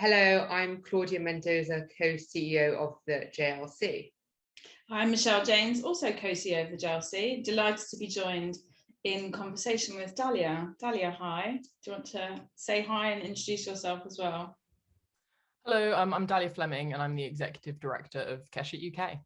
Hello, I'm Claudia Mendoza, co-CEO of the JLC. I'm Michelle Janes, also co-CEO of the JLC. Delighted to be joined in conversation with Dalia. Dalia, hi. Do you want to say hi and introduce yourself as well? Hello, I'm Dalia Fleming and I'm the Executive Director of KeshetUK.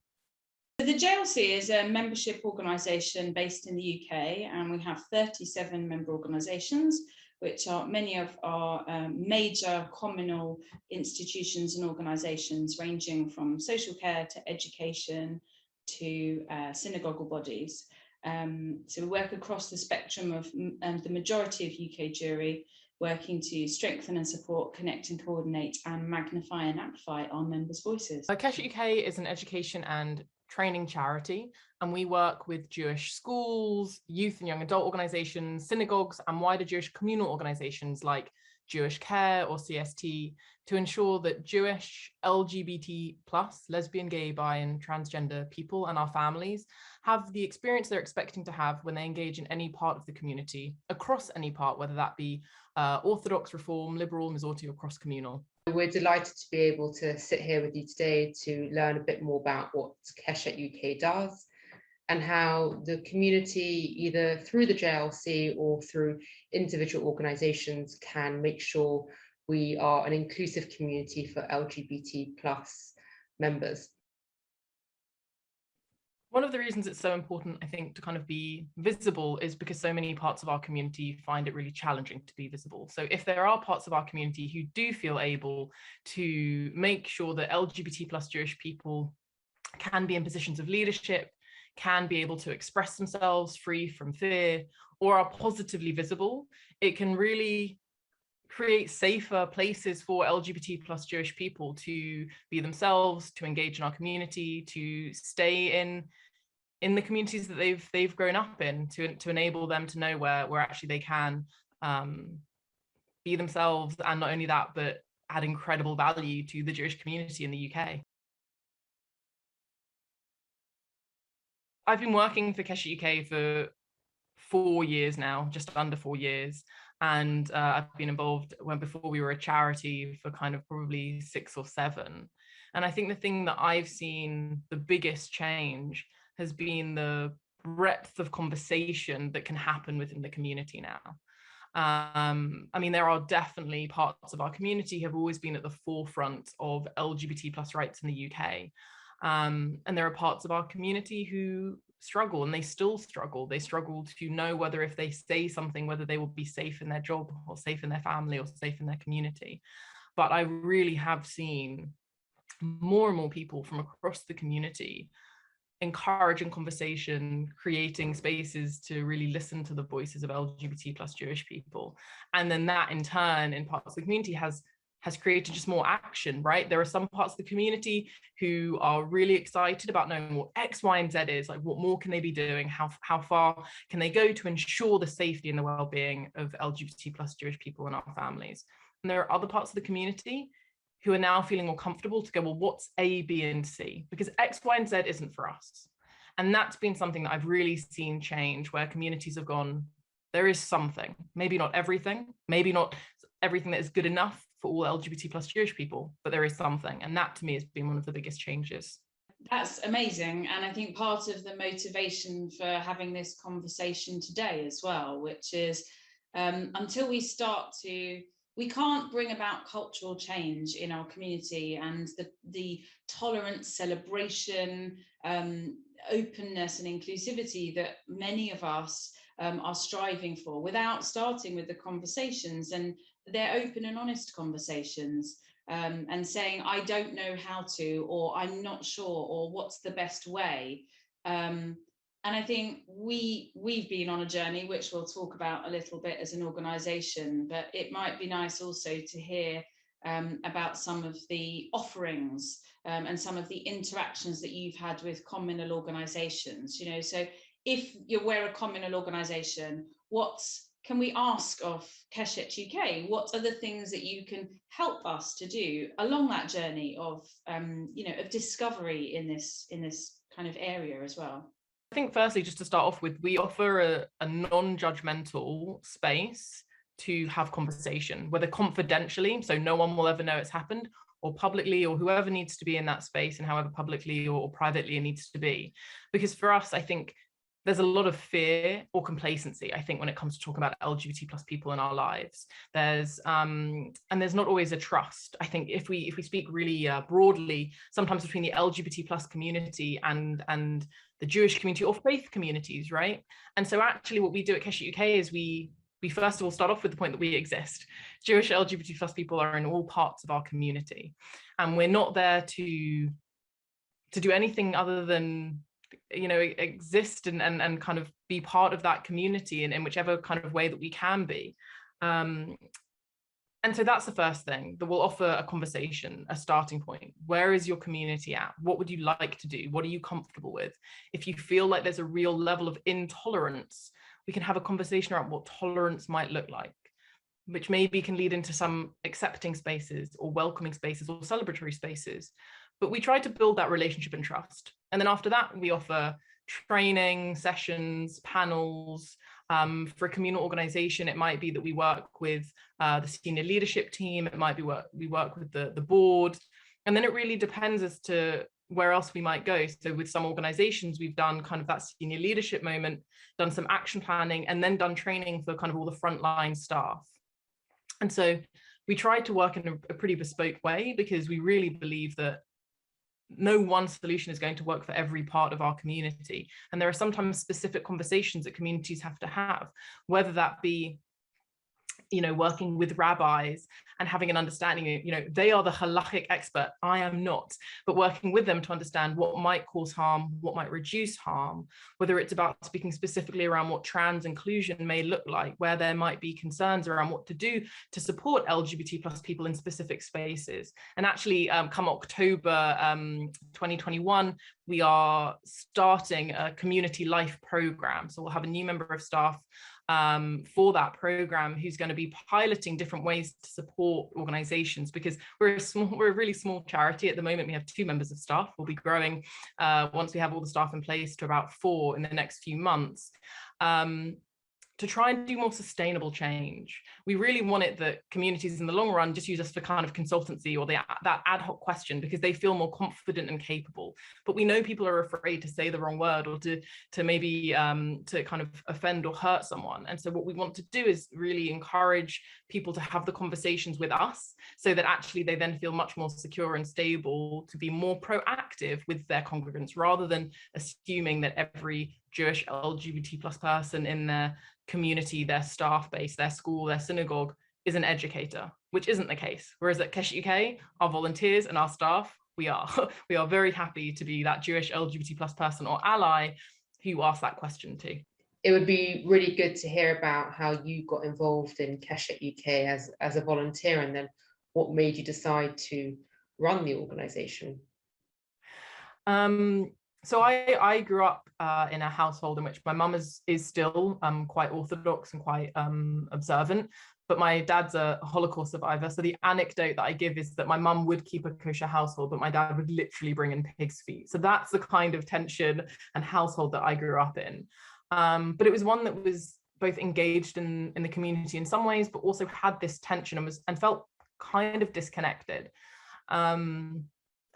The JLC is a membership organisation based in the UK, and we have 37 member organisations, which are many of our major communal institutions and organisations, ranging from social care to education to synagogal bodies. So we work across the spectrum of the majority of UK Jewry, working to strengthen and support, connect and coordinate and magnify and amplify our members' voices. KeshetUK is an education and training charity, and we work with Jewish schools, youth and young adult organisations, synagogues and wider Jewish communal organisations like Jewish Care or CST to ensure that Jewish, LGBT+, lesbian, gay, bi and transgender people and our families have the experience they're expecting to have when they engage in any part of the community, across any part, whether that be Orthodox, Reform, Liberal, Mizorti or cross-communal. We're delighted to be able to sit here with you today to learn a bit more about what KeshetUK does and how the community, either through the JLC or through individual organisations, can make sure we are an inclusive community for LGBT+ members. One of the reasons it's so important, I think, to kind of be visible is because so many parts of our community find it really challenging to be visible. So if there are parts of our community who do feel able to make sure that LGBT+ Jewish people can be in positions of leadership, can be able to express themselves free from fear, or are positively visible, it can really create safer places for LGBT+ Jewish people to be themselves, to engage in our community, to stay in the communities that they've grown up in, to enable them to know where actually they can be themselves, and not only that, but add incredible value to the Jewish community in the UK. I've been working for KeshetUK for 4 years now, just under 4 years. And I've been involved before we were a charity for kind of probably 6 or 7. And I think the thing that I've seen the biggest change has been the breadth of conversation that can happen within the community now. I mean, there are definitely parts of our community who have always been at the forefront of LGBT+ rights in the UK. And there are parts of our community who struggle, and they still struggle. They struggle to know whether if they say something, whether they will be safe in their job or safe in their family or safe in their community. But I really have seen more and more people from across the community encouraging conversation, creating spaces to really listen to the voices of LGBT+ Jewish people. And then that in turn in parts of the community has created just more action, right? There are some parts of the community who are really excited about knowing what X, Y, and Z is, like what more can they be doing? How far can they go to ensure the safety and the well-being of LGBT+ Jewish people and our families? And there are other parts of the community who are now feeling more comfortable to go, well, what's A, B, and C? Because X, Y, and Z isn't for us. And that's been something that I've really seen change, where communities have gone, there is something, maybe not everything, maybe not everything that is good enough for all LGBT+ Jewish people, but there is something. And that to me has been one of the biggest changes. That's amazing. And I think part of the motivation for having this conversation today as well, which is until we start to, we can't bring about cultural change in our community and the tolerance, celebration, openness and inclusivity that many of us are striving for without starting with the conversations, and they're open and honest conversations, and saying, I don't know how to, or I'm not sure, or what's the best way. And I think we've been on a journey, which we'll talk about a little bit as an organisation, but it might be nice also to hear about some of the offerings and some of the interactions that you've had with communal organisations. You know, so if we're a communal organisation, what can we ask of KeshetUK? What are the things that you can help us to do along that journey of of discovery in this kind of area as well? I think firstly, just to start off with, we offer a non-judgmental space to have conversation, whether confidentially, so no one will ever know it's happened, or publicly, or whoever needs to be in that space and however publicly or privately it needs to be. Because for us, I think there's a lot of fear or complacency, I think, when it comes to talking about LGBT plus people in our lives. There's and there's not always a trust. I think if we speak really broadly, sometimes between the LGBT plus community and the Jewish community or faith communities, right? And so actually what we do at KeshetUK is we first of all start off with the point that we exist. Jewish LGBT plus people are in all parts of our community, and we're not there to do anything other than, you know, exist and kind of be part of that community in whichever kind of way that we can be. And so that's the first thing, that we'll offer a conversation, a starting point. Where is your community at? What would you like to do? What are you comfortable with? If you feel like there's a real level of intolerance, we can have a conversation around what tolerance might look like, which maybe can lead into some accepting spaces or welcoming spaces or celebratory spaces. But we try to build that relationship and trust. And then after that, we offer training sessions, panels. For a communal organization, it might be that we work with the senior leadership team. It might be we work with the board. And then it really depends as to where else we might go. So with some organizations, we've done kind of that senior leadership moment, done some action planning, and then done training for kind of all the frontline staff. And so we try to work in a pretty bespoke way, because we really believe that no one solution is going to work for every part of our community. And there are sometimes specific conversations that communities have to have, whether that be, you know, working with rabbis and having an understanding, you know, they are the halachic expert, I am not, but working with them to understand what might cause harm, what might reduce harm, whether it's about speaking specifically around what trans inclusion may look like, where there might be concerns around what to do to support LGBT plus people in specific spaces. And actually, come October 2021, we are starting a community life program. So we'll have a new member of staff for that program who's going to be piloting different ways to support organizations, because we're a really small charity at the moment. We have 2 members of staff. We'll be growing once we have all the staff in place to about 4 in the next few months, to try and do more sustainable change. We really want it that communities in the long run just use us for kind of consultancy or that ad hoc question, because they feel more confident and capable. But we know people are afraid to say the wrong word, or to maybe to kind of offend or hurt someone. And so what we want to do is really encourage people to have the conversations with us, so that actually they then feel much more secure and stable to be more proactive with their congregants, rather than assuming that every Jewish LGBT plus person in their community, their staff base, their school, their synagogue is an educator, which isn't the case. Whereas at KeshetUK, our volunteers and our staff, we are very happy to be that Jewish LGBT plus person or ally who asks that question too. It would be really good to hear about how you got involved in KeshetUK as a volunteer, and then what made you decide to run the organization. So I grew up in a household in which my mum is still quite orthodox and quite observant, but my dad's a Holocaust survivor. So the anecdote that I give is that my mum would keep a kosher household, but my dad would literally bring in pig's feet. So that's the kind of tension and household that I grew up in. But it was one that was both engaged in the community in some ways, but also had this tension and felt kind of disconnected.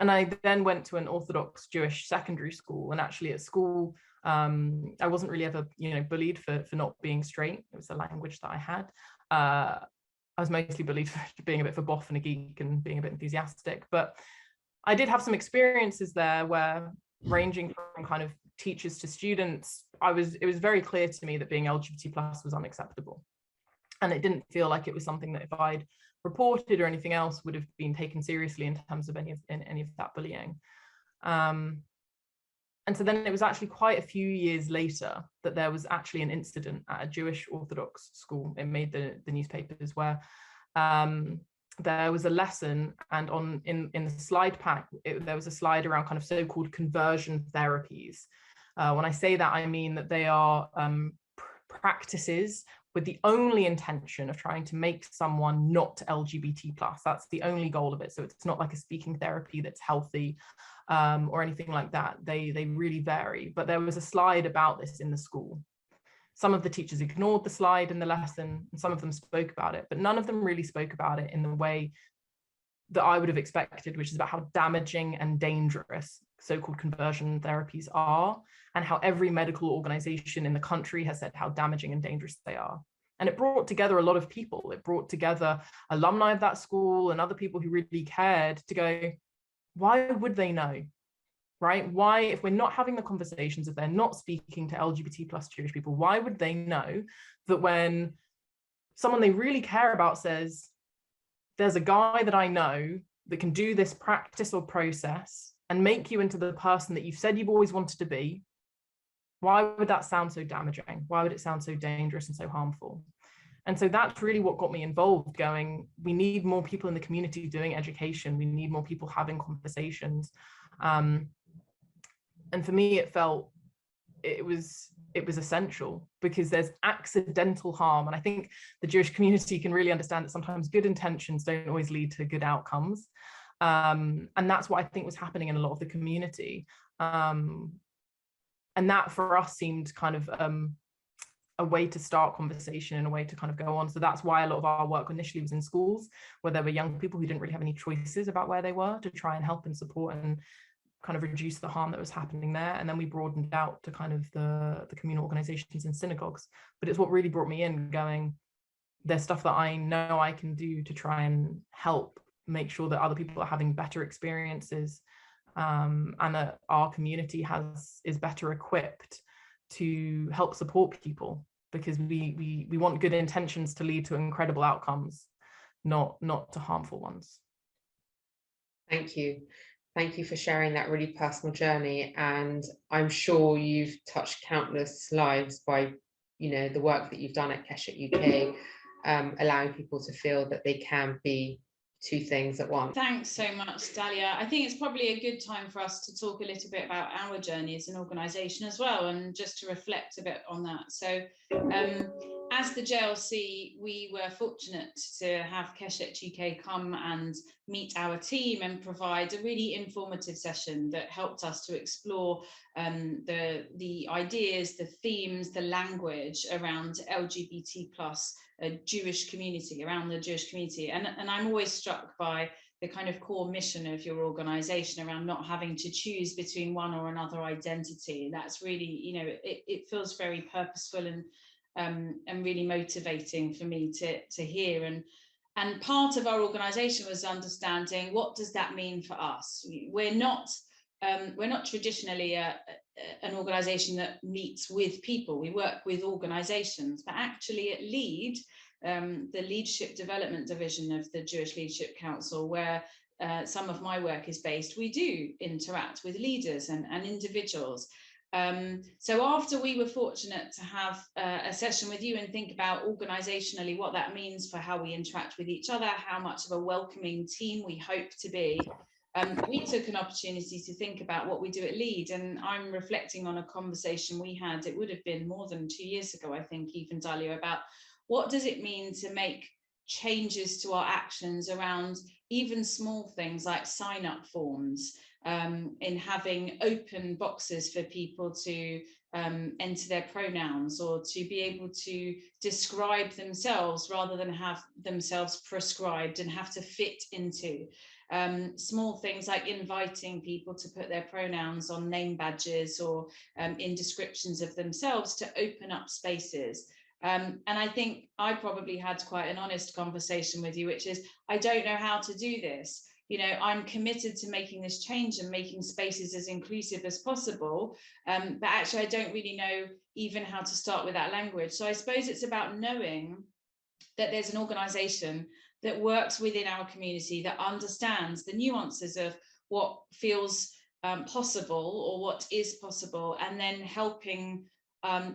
And I then went to an Orthodox Jewish secondary school, and actually at school, I wasn't really ever, bullied for not being straight. It was a language that I had. I was mostly bullied for being a bit of a boff and a geek and being a bit enthusiastic. But I did have some experiences there where, ranging from kind of teachers to students, it was very clear to me that being LGBT plus was unacceptable. And it didn't feel like it was something that if I'd reported or anything else would have been taken seriously in terms of any of that bullying. And so then it was actually quite a few years later that there was actually an incident at a Jewish Orthodox school. It made the newspapers, where there was a lesson, and in the slide pack, there was a slide around kind of so-called conversion therapies. When I say that, I mean that they are practices with the only intention of trying to make someone not LGBT plus. That's the only goal of it. So it's not like a speaking therapy that's healthy or anything like that. They really vary. But there was a slide about this in the school. some of the teachers ignored the slide in the lesson, and some of them spoke about it, but none of them really spoke about it in the way that I would have expected, which is about how damaging and dangerous so-called conversion therapies are, and how every medical organization in the country has said how damaging and dangerous they are. And it brought together a lot of people. It brought together alumni of that school and other people who really cared to go, why would they know? Right? Why, if we're not having the conversations, if they're not speaking to LGBT plus Jewish people, why would they know that when someone they really care about says, there's a guy that I know that can do this practice or process and make you into the person that you've said you've always wanted to be, why would that sound so damaging? Why would it sound so dangerous and so harmful? And so that's really what got me involved, going, we need more people in the community doing education. We need more people having conversations. And for me, it felt it was essential, because there's accidental harm. And I think the Jewish community can really understand that sometimes good intentions don't always lead to good outcomes. And that's what I think was happening in a lot of the community. And that for us seemed kind of a way to start conversation and a way to kind of go on. So that's why a lot of our work initially was in schools, where there were young people who didn't really have any choices about where they were, to try and help and support and kind of reduce the harm that was happening there. And then we broadened out to kind of the communal organizations and synagogues. But it's what really brought me in, going, there's stuff that I know I can do to try and help make sure that other people are having better experiences, and that our community is better equipped to help support people, because we want good intentions to lead to incredible outcomes, not to harmful ones. Thank you. Thank you for sharing that really personal journey. And I'm sure you've touched countless lives by, the work that you've done at KeshetUK, allowing people to feel that they can be two things at once. Thanks so much, Dalia. I think it's probably a good time for us to talk a little bit about our journey as an organisation as well, and just to reflect a bit on that. So as the JLC, we were fortunate to have KeshetUK come and meet our team and provide a really informative session that helped us to explore the ideas, the themes, the language around LGBT plus Jewish community, around the Jewish community. And I'm always struck by the kind of core mission of your organisation around not having to choose between one or another identity. That's really, it feels very purposeful and really motivating for me to hear. And part of our organisation was understanding, what does that mean for us? We're not traditionally an organisation that meets with people. We work with organisations, but actually at LEAD, the Leadership Development Division of the Jewish Leadership Council, where some of my work is based, we do interact with leaders and individuals. So after we were fortunate to have a session with you and think about organisationally what that means for how we interact with each other, how much of a welcoming team we hope to be, we took an opportunity to think about what we do at LEAD. And I'm reflecting on a conversation we had, it would have been more than 2 years ago, I think, even, Dalia, about what does it mean to make changes to our actions around even small things like sign-up forms, in having open boxes for people to enter their pronouns, or to be able to describe themselves rather than have themselves prescribed and have to fit into. Small things like inviting people to put their pronouns on name badges or in descriptions of themselves, to open up spaces. And I think I probably had quite an honest conversation with you, which is, I don't know how to do this. I'm committed to making this change and making spaces as inclusive as possible. But actually, I don't really know even how to start with that language. So I suppose it's about knowing that there's an organisation that works within our community, that understands the nuances of what feels possible or what is possible, and then helping.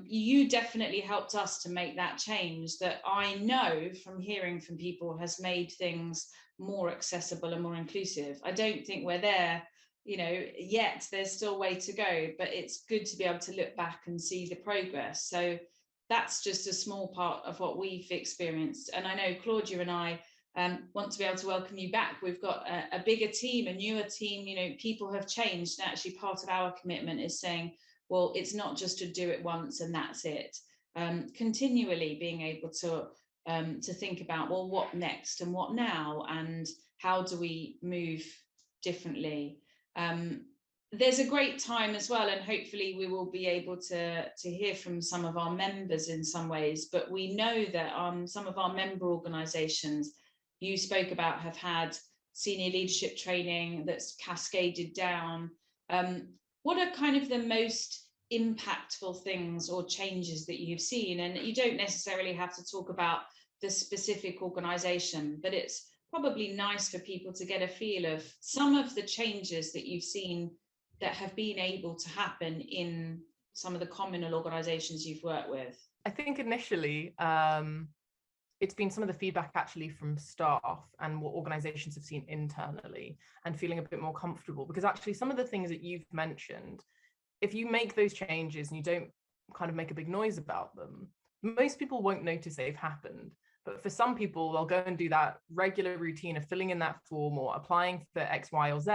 You definitely helped us to make that change that I know from hearing from people has made things more accessible and more inclusive. I don't think we're there, yet. There's still a way to go, but it's good to be able to look back and see the progress. So that's just a small part of what we've experienced. And I know Claudia and I want to be able to welcome you back. We've got a bigger team, a newer team. People have changed, and actually part of our commitment is saying, well, it's not just to do it once and that's it. continually being able to think about, well, what next and what now, and how do we move differently. There's a great time as well, and hopefully we will be able to hear from some of our members in some ways, but we know that some of our member organisations you spoke about have had senior leadership training that's cascaded down. What are kind of the most impactful things or changes that you've seen? And you don't necessarily have to talk about the specific organisation, but it's probably nice for people to get a feel of some of the changes that you've seen that have been able to happen in some of the communal organisations you've worked with. I think initially it's been some of the feedback actually from staff and what organisations have seen internally, and feeling a bit more comfortable, because actually some of the things that you've mentioned, if you make those changes and you don't kind of make a big noise about them, most people won't notice they've happened. But for some people, they'll go and do that regular routine of filling in that form or applying for X, Y, or Z,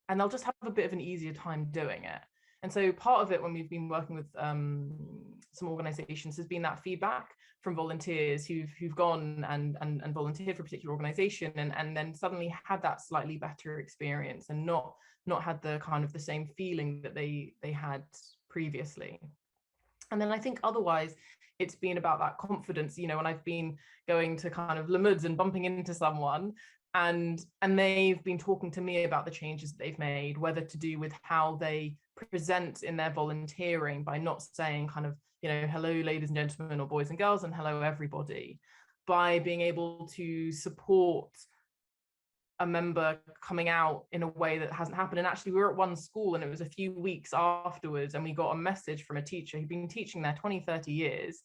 and they'll just have a bit of an easier time doing it. And so part of it, when we've been working with some organisations, has been that feedback from volunteers who've gone and volunteered for a particular organisation, and then suddenly had that slightly better experience, and not had the kind of the same feeling that they had previously. And then I think otherwise it's been about that confidence, you know, when I've been going to kind of Lamoods and bumping into someone, and they've been talking to me about the changes that they've made, whether to do with how they present in their volunteering by not saying kind of, you know, hello ladies and gentlemen, or boys and girls, and hello everybody, by being able to support a member coming out in a way that hasn't happened. And actually we were at one school, and it was a few weeks afterwards, and we got a message from a teacher who'd been teaching there 20-30 years,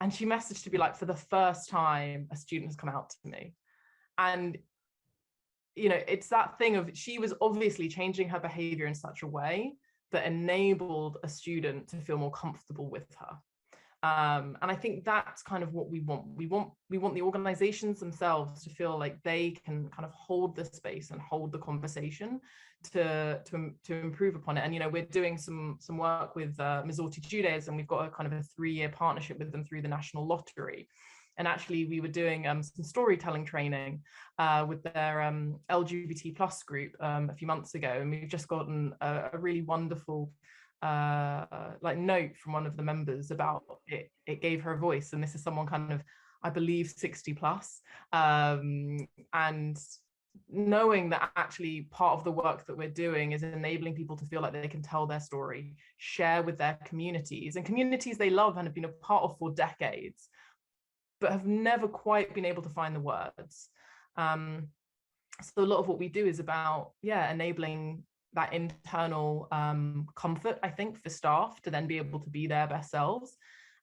and she messaged to be like, for the first time a student has come out to me. And you know, it's that thing of, she was obviously changing her behavior in such a way that enabled a student to feel more comfortable with her. And I think that's kind of what we want. We want the organizations themselves to feel like they can kind of hold the space and hold the conversation to improve upon it. And, you know, we're doing some work with Mizorti Judaism, and we've got a kind of a 3-year partnership with them through the National Lottery. And actually we were doing some storytelling training with their LGBT plus group a few months ago. And we've just gotten a really wonderful like note from one of the members about it gave her a voice. And this is someone kind of, I believe, 60 plus. And knowing that actually part of the work that we're doing is enabling people to feel like they can tell their story, share with their communities, and communities they love and have been a part of for decades, but have never quite been able to find the words. So a lot of what we do is about, enabling that internal comfort, I think, for staff to then be able to be their best selves.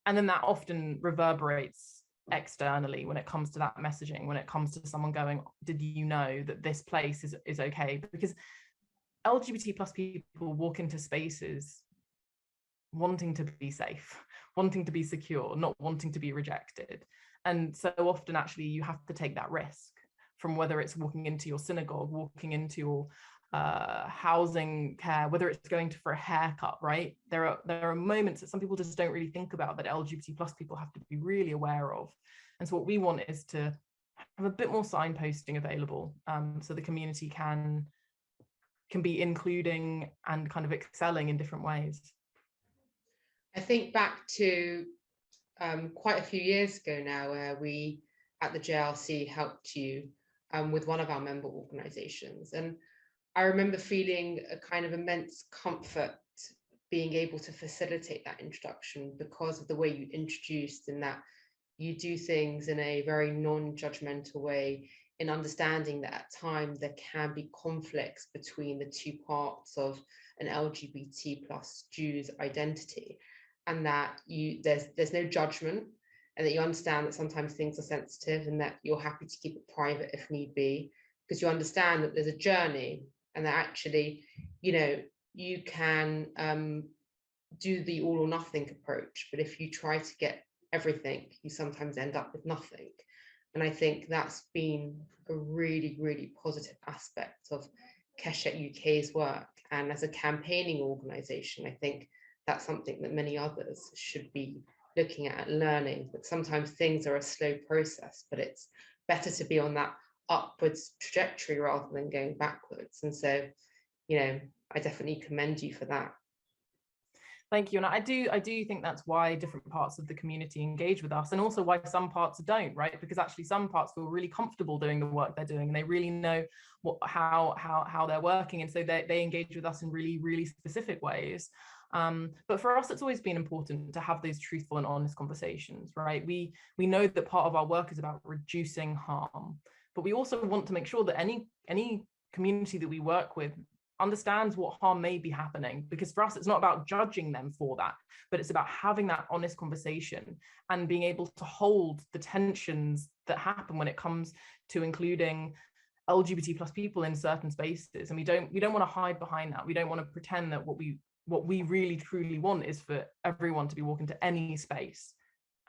And then that often reverberates externally when it comes to that messaging, when it comes to someone going, did you know that this place is okay? Because LGBT plus people walk into spaces wanting to be safe, wanting to be secure, not wanting to be rejected. And so often actually you have to take that risk, from whether it's walking into your synagogue, walking into your housing care, whether it's going for a haircut, right? There are moments that some people just don't really think about, that LGBT plus people have to be really aware of. And so what we want is to have a bit more signposting available, so the community can be including and kind of excelling in different ways. I think back to quite a few years ago now, where we at the JLC helped you with one of our member organizations. And I remember feeling a kind of immense comfort being able to facilitate that introduction, because of the way you introduced, and that you do things in a very non-judgmental way, in understanding that at times there can be conflicts between the two parts of an LGBT plus Jews identity, and that there's no judgment, and that you understand that sometimes things are sensitive, and that you're happy to keep it private if need be, because you understand that there's a journey, and that actually, you know, you can do the all or nothing approach, but if you try to get everything, you sometimes end up with nothing. And I think that's been a really, really positive aspect of KeshetUK's work. And as a campaigning organisation, I think that's something that many others should be looking at and learning, but sometimes things are a slow process, but it's better to be on that upwards trajectory rather than going backwards. And so, you know, I definitely commend you for that. Thank you. And I do think that's why different parts of the community engage with us, and also why some parts don't, right? Because actually some parts feel really comfortable doing the work they're doing, and they really know how they're working. And so they engage with us in really, really specific ways. But for us, it's always been important to have those truthful and honest conversations, right? We know that part of our work is about reducing harm, but we also want to make sure that any community that we work with understands what harm may be happening, because for us it's not about judging them for that, but it's about having that honest conversation and being able to hold the tensions that happen when it comes to including LGBT plus people in certain spaces. And we don't want to hide behind that. We don't want to pretend that what we really truly want is for everyone to be walking to any space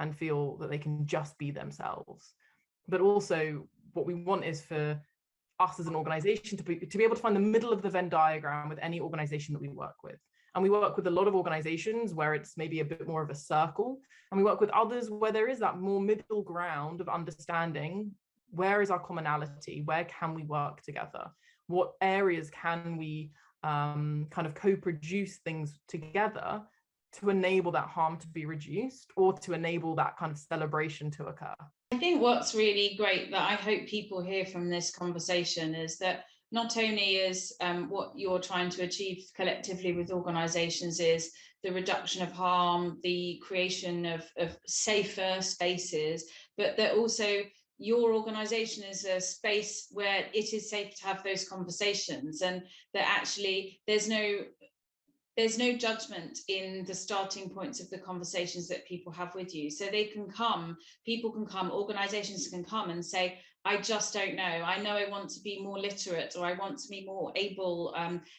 and feel that they can just be themselves. But also what we want is for us as an organization to be able to find the middle of the Venn diagram with any organization that we work with. And we work with a lot of organizations where it's maybe a bit more of a circle, and we work with others where there is that more middle ground of understanding where is our commonality, where can we work together, what areas can we kind of co-produce things together to enable that harm to be reduced, or to enable that kind of celebration to occur. I think what's really great that I hope people hear from this conversation is that not only is what you're trying to achieve collectively with organisations is the reduction of harm, the creation of safer spaces, but that also your organisation is a space where it is safe to have those conversations, and that actually there's no judgment in the starting points of the conversations that people have with you. So people can come, organizations can come and say, I just don't know. I know I want to be more literate, or I want to be more able,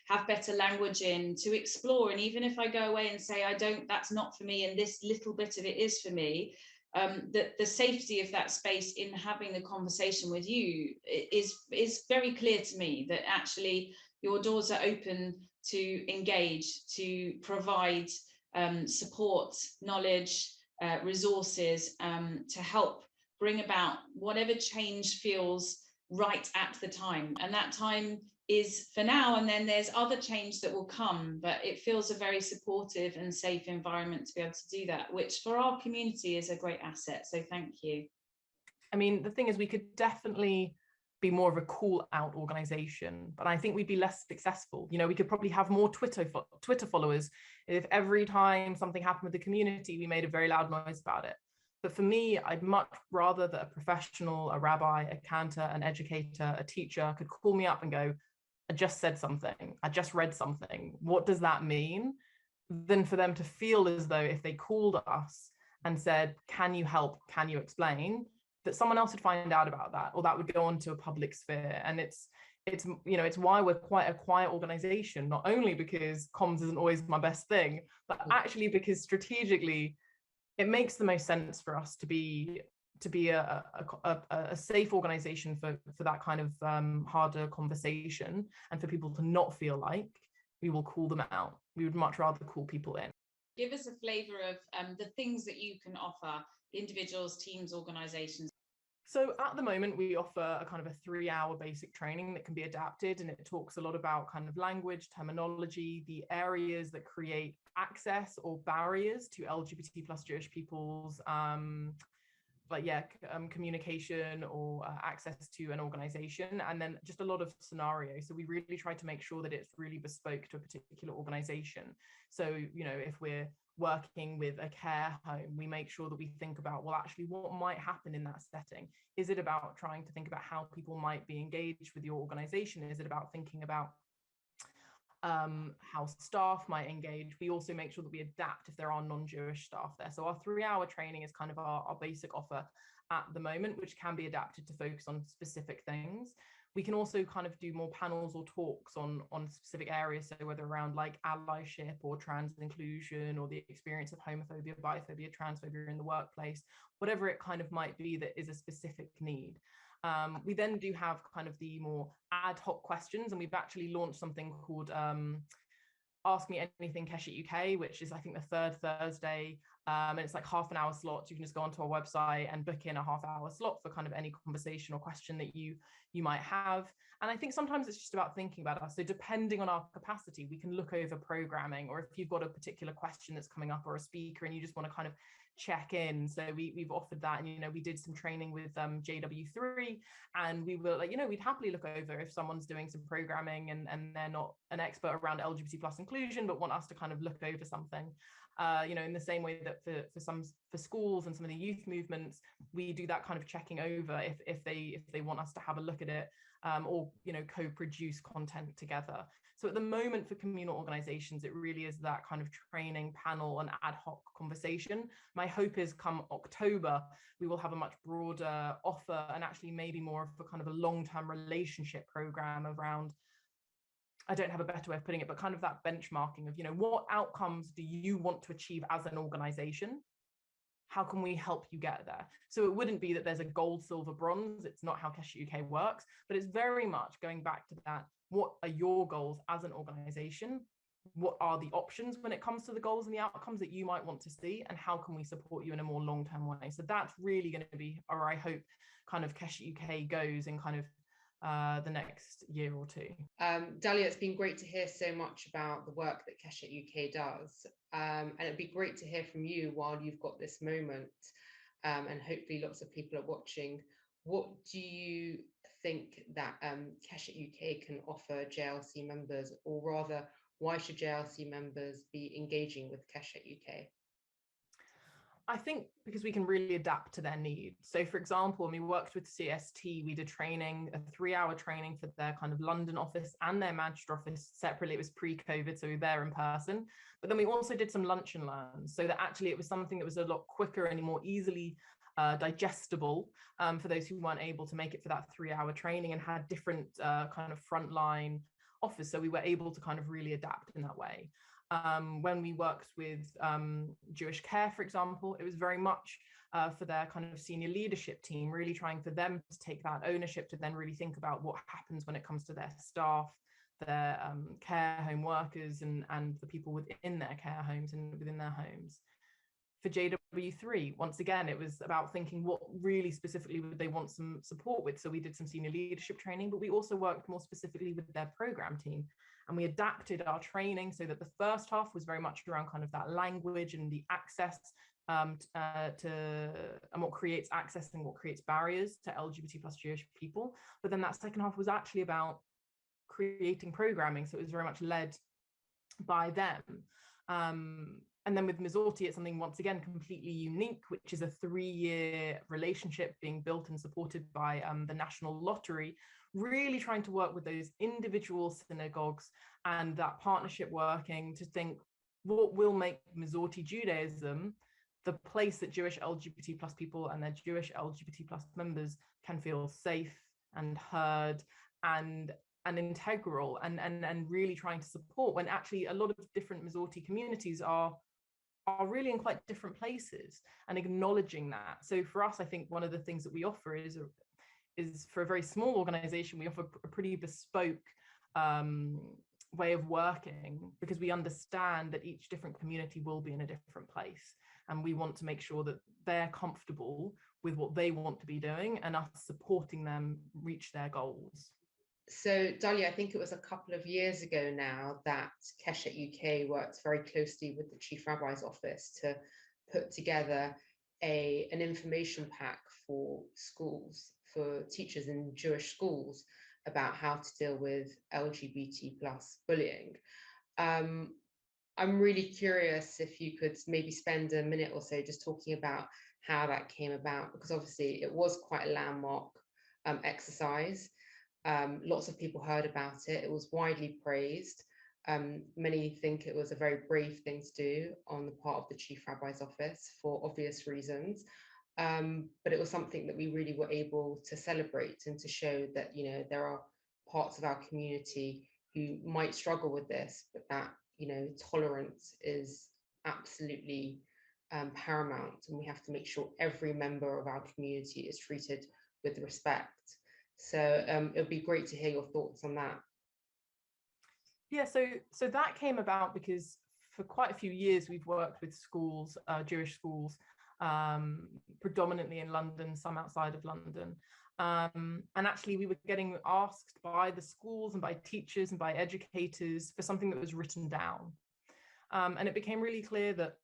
have better language in to explore. And even if I go away and say, that's not for me, and this little bit of it is for me, that the safety of that space in having the conversation with you is very clear to me, that actually your doors are open to engage, to provide support, knowledge, resources, to help bring about whatever change feels right at the time. And that time is for now, and then there's other change that will come, but it feels a very supportive and safe environment to be able to do that, which for our community is a great asset. So thank you. I mean, the thing is, we could definitely be more of a call out organization, but I think we'd be less successful. You know, we could probably have more Twitter followers if every time something happened with the community, we made a very loud noise about it. But for me, I'd much rather that a professional, a rabbi, a cantor, an educator, a teacher could call me up and go, I just said something, I just read something, what does that mean? Than for them to feel as though if they called us and said, can you help, can you explain, that someone else would find out about that, or that would go on to a public sphere. And it's why we're quite a quiet organization, not only because comms isn't always my best thing, but actually because strategically it makes the most sense for us to be a safe organization for that kind of harder conversation, and for people to not feel like we will call them out. We would much rather call people in. Give us a flavor of the things that you can offer individuals, teams, organizations. So at the moment, we offer a kind of a 3-hour basic training that can be adapted, and it talks a lot about kind of language, terminology, the areas that create access or barriers to LGBT plus Jewish people's communication or access to an organization, and then just a lot of scenarios. So we really try to make sure that it's really bespoke to a particular organization. So, you know, if we're working with a care home, we make sure that we think about, well, actually, what might happen in that setting? Is it about trying to think about how people might be engaged with your organization? Is it about thinking about how staff might engage? We also make sure that we adapt if there are non-Jewish staff there. So our 3-hour training is kind of our basic offer at the moment, which can be adapted to focus on specific things. We can also kind of do more panels or talks on specific areas, so whether around like allyship or trans inclusion, or the experience of homophobia, biphobia, transphobia in the workplace, whatever it kind of might be that is a specific need. We then do have kind of the more ad hoc questions, and we've actually launched something called Ask Me Anything KeshetUK, which is, I think, the third Thursday And it's like half an hour slots. You can just go onto our website and book in a half-hour slot for kind of any conversation or question that you might have. And I think sometimes it's just about thinking about us. So depending on our capacity, we can look over programming, or if you've got a particular question that's coming up or a speaker and you just want to kind of check in. So we've offered that, and we did some training with JW3, and we were like, we'd happily look over if someone's doing some programming and they're not an expert around LGBT plus inclusion, but want us to kind of look over something. In the same way that for schools and some of the youth movements, we do that kind of checking over if they want us to have a look at it, or co-produce content together. So at the moment for communal organizations, it really is that kind of training panel and ad hoc conversation. My hope is come October, we will have a much broader offer, and actually maybe more of a kind of a long-term relationship program around, I don't have a better way of putting it, but kind of that benchmarking of, what outcomes do you want to achieve as an organization? How can we help you get there? So it wouldn't be that there's a gold, silver, bronze. It's not how KeshetUK works, but it's very much going back to that. What are your goals as an organization? What are the options when it comes to the goals and the outcomes that you might want to see? And how can we support you in a more long-term way? So that's really going to be, or I hope, kind of KeshetUK goes in kind of the next year or two. Dalia, it's been great to hear so much about the work that KeshetUK does, and it'd be great to hear from you while you've got this moment, and hopefully lots of people are watching. What do you think that KeshetUK can offer JLC members, or rather, why should JLC members be engaging with KeshetUK? I think because we can really adapt to their needs. So for example, when we worked with CST, we did training, a 3-hour training for their kind of London office and their Manchester office separately. It was pre-COVID, so we were there in person. But then we also did some lunch and learns, so that actually it was something that was a lot quicker and more easily digestible for those who weren't able to make it for that 3-hour training, and had different kind of frontline offers. So we were able to kind of really adapt in that way. When we worked with Jewish Care, for example, it was very much for their kind of senior leadership team, really trying for them to take that ownership to then really think about what happens when it comes to their staff, their care home workers, and the people within their care homes and within their homes. For JW3, once again, it was about thinking what really specifically would they want some support with. So we did some senior leadership training, but we also worked more specifically with their program team. And we adapted our training so that the first half was very much around kind of that language and the access and what creates access and what creates barriers to LGBT plus Jewish people. But then that second half was actually about creating programming. So it was very much led by them. And then with Mizorti, it's something once again completely unique, which is a 3-year relationship being built and supported by the National Lottery, really trying to work with those individual synagogues and that partnership working to think what will make Mizorti Judaism the place that Jewish LGBT plus people and their Jewish LGBT plus members can feel safe and heard and integral, and really trying to support, when actually a lot of different Mizorti communities are really in quite different places, and acknowledging that. So for us, I think one of the things that we offer is for a very small organization, we offer a pretty bespoke way of working, because we understand that each different community will be in a different place, and we want to make sure that they're comfortable with what they want to be doing and us supporting them reach their goals. So Dalia, I think it was a couple of years ago now that KeshetUK worked very closely with the Chief Rabbi's office to put together an information pack for schools, for teachers in Jewish schools, about how to deal with LGBT plus bullying. I'm really curious if you could maybe spend a minute or so just talking about how that came about, because obviously it was quite a landmark exercise. Lots of people heard about it. It was widely praised. Many think it was a very brave thing to do on the part of the Chief Rabbi's office for obvious reasons. But it was something that we really were able to celebrate and to show that, there are parts of our community who might struggle with this, but that, tolerance is absolutely paramount, and we have to make sure every member of our community is treated with respect. So it would be great to hear your thoughts on that. Yeah, so that came about because for quite a few years, we've worked with schools, Jewish schools, predominantly in London, some outside of London. And actually we were getting asked by the schools and by teachers and by educators for something that was written down. And it became really clear that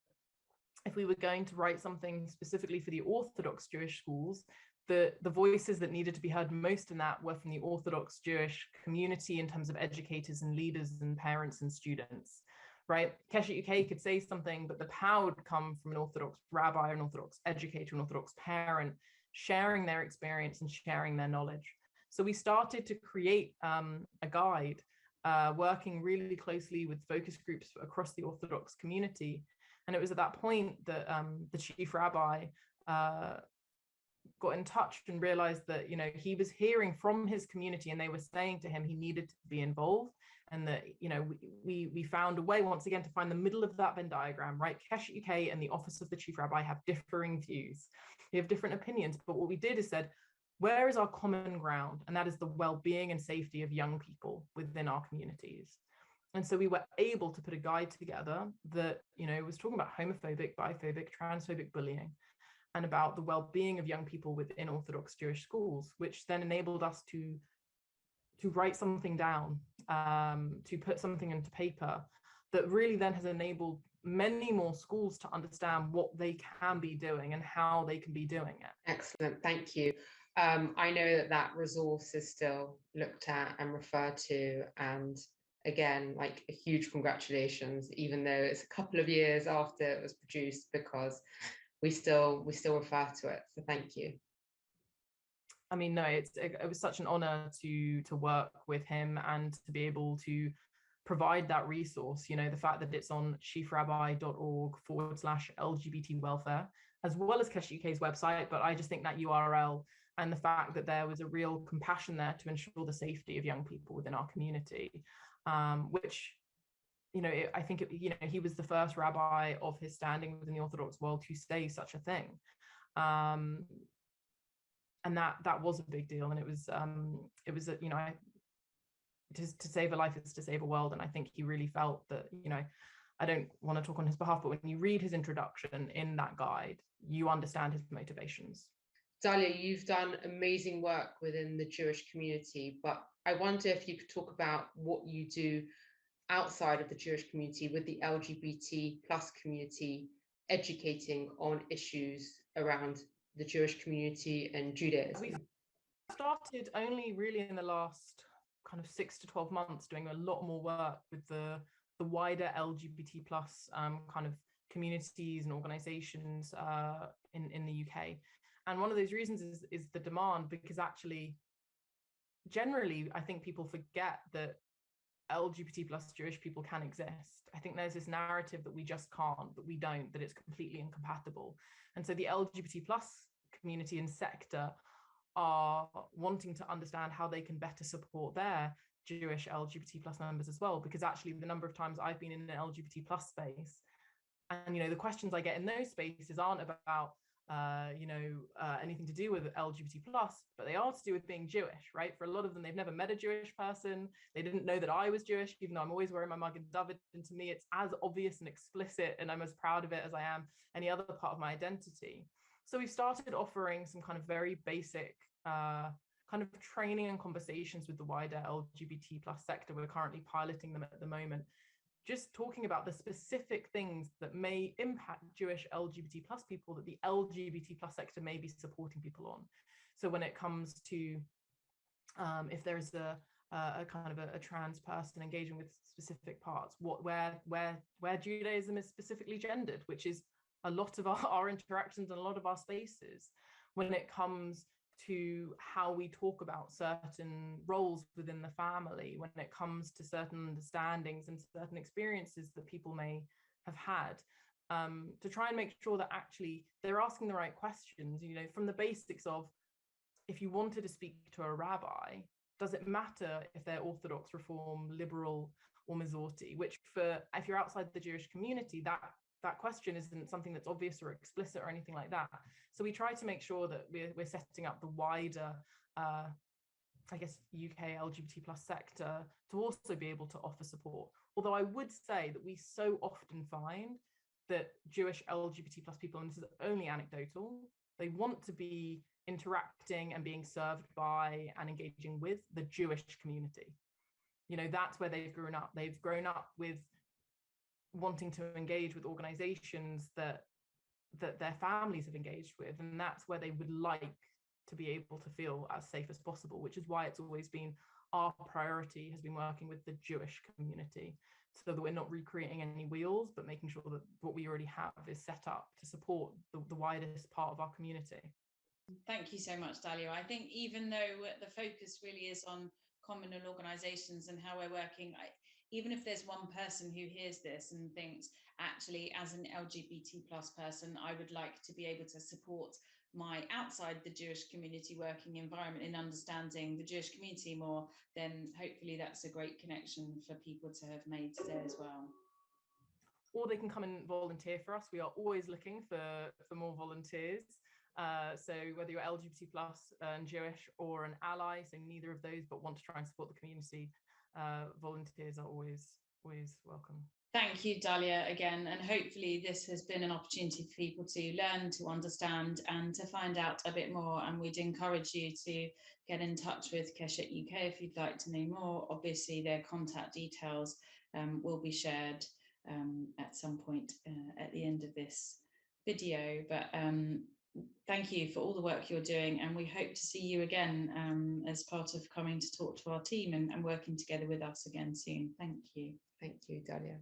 if we were going to write something specifically for the Orthodox Jewish schools, the voices that needed to be heard most in that were from the Orthodox Jewish community in terms of educators and leaders and parents and students, right? KeshetUK could say something, but the power would come from an Orthodox rabbi, an Orthodox educator, an Orthodox parent, sharing their experience and sharing their knowledge. So we started to create a guide, working really closely with focus groups across the Orthodox community. And it was at that point that the chief rabbi got in touch and realized that, you know, he was hearing from his community and they were saying to him he needed to be involved, and that, you know, we found a way once again to find the middle of that Venn diagram, right? KeshetUK and the office of the chief rabbi have differing views, we have different opinions, but what we did is said, where is our common ground? And that is the well-being and safety of young people within our communities. And so we were able to put a guide together that, you know, was talking about homophobic, biphobic, transphobic bullying, and about the well-being of young people within Orthodox Jewish schools, which then enabled us to write something down, to put something into paper that really then has enabled many more schools to understand what they can be doing and how they can be doing it. Excellent, thank you. I know that resource is still looked at and referred to, and again, like, a huge congratulations, even though it's a couple of years after it was produced, because we still refer to it. So thank you. I mean, no, it was such an honor to work with him and to be able to provide that resource. You know, the fact that it's on chiefrabbi.org/LGBT welfare, as well as KeshetUK's website, but I just think that URL and the fact that there was a real compassion there to ensure the safety of young people within our community, which, you know, I think, you know, he was the first rabbi of his standing within the Orthodox world to say such a thing. And that was a big deal. And it was you know, to save a life is to save a world. And I think he really felt that, you know, I don't want to talk on his behalf, but when you read his introduction in that guide, you understand his motivations. Dalia, you've done amazing work within the Jewish community, but I wonder if you could talk about what you do outside of the Jewish community with the LGBT plus community, educating on issues around the Jewish community and Judaism. We started only really in the last kind of 6 to 12 months doing a lot more work with the wider LGBT plus kind of communities and organizations in the UK. And one of those reasons is the demand, because actually, generally, I think people forget that LGBT plus Jewish people can exist. I think there's this narrative that we just can't, that we don't, that it's completely incompatible. And so the LGBT plus community and sector are wanting to understand how they can better support their Jewish LGBT plus members as well, because actually the number of times I've been in an LGBT plus space, and, you know, the questions I get in those spaces aren't about anything to do with LGBT plus, but they are to do with being Jewish, right? For a lot of them, they've never met a Jewish person. They didn't know that I was Jewish, even though I'm always wearing my Magen David. And to me, it's as obvious and explicit, and I'm as proud of it as I am any other part of my identity. So we've started offering some kind of very basic kind of training and conversations with the wider LGBT plus sector. We're currently piloting them at the moment, just talking about the specific things that may impact Jewish LGBT plus people that the LGBT plus sector may be supporting people on. So when it comes to if there's a kind of a trans person engaging with specific parts, where Judaism is specifically gendered, which is a lot of our interactions and a lot of our spaces. When it comes to how we talk about certain roles within the family, when it comes to certain understandings and certain experiences that people may have had, to try and make sure that actually they're asking the right questions, you know, from the basics of, if you wanted to speak to a rabbi, does it matter if they're Orthodox, Reform, Liberal, or Masorti? Which, for if you're outside the Jewish community, that question isn't something that's obvious or explicit or anything like that. So we try to make sure that we're setting up the wider I guess, UK LGBT plus sector to also be able to offer support. Although I would say that we so often find that Jewish LGBT plus people, and this is only anecdotal, they want to be interacting and being served by and engaging with the Jewish community. You know, that's where they've grown up. They've grown up with wanting to engage with organizations that their families have engaged with, and that's where they would like to be able to feel as safe as possible, which is why it's always been our priority, has been working with the Jewish community, so that we're not recreating any wheels, but making sure that what we already have is set up to support the widest part of our community. Thank you so much, Dalia. I think even though the focus really is on communal organisations and how we're working, even if there's one person who hears this and thinks, actually, as an LGBT plus person, I would like to be able to support my outside the Jewish community working environment in understanding the Jewish community more, then hopefully that's a great connection for people to have made today as well. Or they can come and volunteer for us. We are always looking for more volunteers. So whether you're LGBT plus and Jewish or an ally, so neither of those, but want to try and support the community, volunteers are always welcome. Thank you, Dalia, again, and hopefully this has been an opportunity for people to learn, to understand, and to find out a bit more. And we'd encourage you to get in touch with KeshetUK if you'd like to know more. Obviously, their contact details will be shared at some point at the end of this video. But thank you for all the work you're doing, and we hope to see you again as part of coming to talk to our team and working together with us again soon. Thank you. Thank you, Dalia.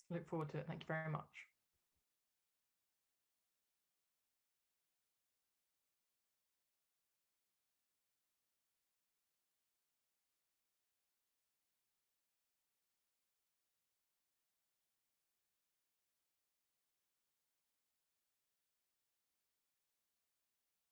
Look forward to it. Thank you very much.